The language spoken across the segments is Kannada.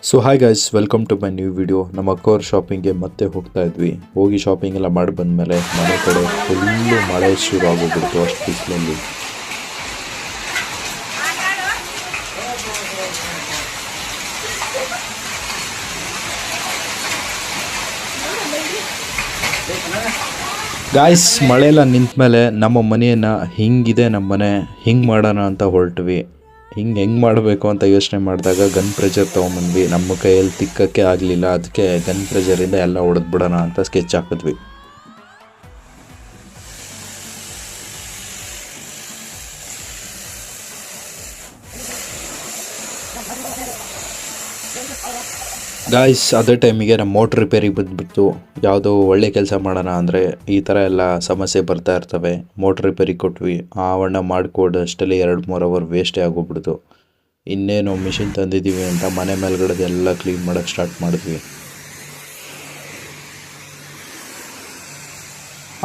So hi guys, welcome to my new video. ನಮ್ಮ ಅಕ್ಕವ್ರ ಶಾಪಿಂಗ್ಗೆ ಮತ್ತೆ ಹೋಗ್ತಾ ಇದ್ವಿ. ಹೋಗಿ ಶಾಪಿಂಗ್ ಎಲ್ಲ ಮಾಡಿ ಬಂದಮೇಲೆ ಮನೆ ಕಡೆ ಫುಲ್ಲು ಮಳೆ ಶುರು ಆಗೋಗ್ಬಿಡ್ತು ಅಷ್ಟು ಬಿಸಿಲಲ್ಲಿ. ಗಾಯ್ಸ್, ಮಳೆ ಎಲ್ಲ ನಿಂತ ಮೇಲೆ ನಮ್ಮ ಮನೆಯನ್ನು ಹಿಂಗಿದೆ, ನಮ್ಮ ಮನೆ ಹಿಂಗೆ ಮಾಡೋಣ ಅಂತ ಹೊರಟ್ವಿ. ಹೆಂಗೆ ಮಾಡಬೇಕು ಅಂತ ಯೋಚನೆ ಮಾಡಿದಾಗ ಗನ್ ಪ್ರೆಷರ್ ತೊಗೊಂಬಂದ್ವಿ. ನಮ್ಮ ಕೈಯಲ್ಲಿ ತಿಕ್ಕಕ್ಕೆ ಆಗಲಿಲ್ಲ, ಅದಕ್ಕೆ ಗನ್ ಪ್ರೆಷರಿಂದ ಎಲ್ಲ ಹೊಡೆದ್ಬಿಡೋಣ ಅಂತ ಸ್ಕೆಚ್ ಹಾಕಿದ್ವಿ. ಗಾಯ್ಸ್, ಅದೇ ಟೈಮಿಗೆ ನಮ್ಮ ಮೋಟ್ರ್ ರಿಪೇರಿಗೆ ಬಂದುಬಿಟ್ಟು ಯಾವುದೋ ಒಳ್ಳೆ ಕೆಲಸ ಮಾಡೋಣ ಅಂದರೆ ಈ ಥರ ಎಲ್ಲ ಸಮಸ್ಯೆ ಬರ್ತಾ ಇರ್ತವೆ. ಮೋಟ್ರ್ ರಿಪೇರಿಗೆ ಕೊಟ್ವಿ. ಆ ಅವಣ್ಣ ಮಾಡಿಕೊಡೋಷ್ಟರಲ್ಲಿ 2-3 ಅವರ್ ವೇಸ್ಟೇ ಆಗೋಗ್ಬಿಡ್ತು. ಇನ್ನೇನು ಮಿಷಿನ್ ತಂದಿದ್ದೀವಿ ಅಂತ ಮನೆ ಮೇಲ್ಗಡೆದೆಲ್ಲ ಕ್ಲೀನ್ ಮಾಡೋಕ್ಕೆ ಸ್ಟಾರ್ಟ್ ಮಾಡಿದ್ವಿ.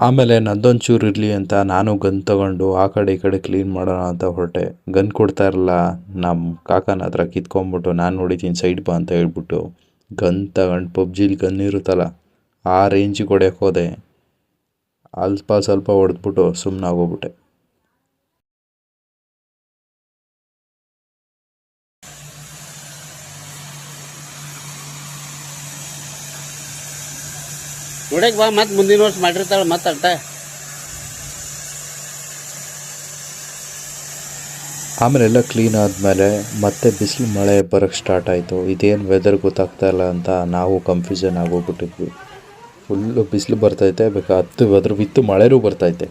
ಆಮೇಲೆ ನಂದೊಂದು ಚೂರು ಇರಲಿ ಅಂತ ನಾನು ಗನ್ ತೊಗೊಂಡು ಆ ಕಡೆ ಈ ಕಡೆ ಕ್ಲೀನ್ ಮಾಡೋಣ ಅಂತ ಹೊರಟೆ. ಗನ್ ಕೊಡ್ತಾ ಇರಲ್ಲ, ನಮ್ಮ ಕಾಕನ ಹತ್ರ ಕಿತ್ಕೊಂಡ್ಬಿಟ್ಟು ನಾನು ನೋಡಿದ್ದೀನಿ ಸೈಡ್ ಬಾ ಅಂತ ಹೇಳ್ಬಿಟ್ಟು ಗನ್ ತಗೊಂಡು ಪಬ್ಜಿಲಿ ಗನ್ ಇರುತ್ತಲ್ಲ ಆ ರೇಂಜಿಗೆ ಹೊಡ್ಯಕ್ಕೆ ಹೋದೆ. ಅಲ್ಪ ಸ್ವಲ್ಪ ಹೊಡೆದ್ಬಿಟ್ಟು ಸುಮ್ಮನೆ ಆಗೋಗ್ಬಿಟ್ಟೆ. ನೋಡಕ್ಕೆ ಬಾ, ಮತ್ತೆ ಮುಂದಿನ ವರ್ಷ ಮಾಡಿರ್ತಾಳೆ ಮತ್ತೆ ಅರ್ಥ. ಆಮೇಲೆ ಎಲ್ಲ ಕ್ಲೀನ್ ಆದಮೇಲೆ ಮತ್ತೆ ಬಿಸಿಲು ಮಳೆ ಬರೋಕ್ಕೆ ಸ್ಟಾರ್ಟ್ ಆಯಿತು. ಇದೇನು ವೆದರ್ ಗೊತ್ತಾಗ್ತಾ ಇಲ್ಲ ಅಂತ ನಾವು ಕನ್ಫ್ಯೂಷನ್ ಆಗೋಗ್ಬಿಟ್ಟಿದ್ವಿ. ಫುಲ್ಲು ಬಿಸಿಲು ಬರ್ತೈತೆ, ಬೇಕಾ ಅದ್ರ ವಿತ್ತು ಮಳೆನೂ ಬರ್ತೈತೆ.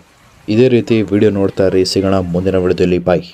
ಇದೇ ರೀತಿ ವಿಡಿಯೋ ನೋಡ್ತಾ ಇರಿ. ಸಿಗೋಣ ಮುಂದಿನ ವಿಡಿಯೋದಲ್ಲಿ. ಬಾಯ್.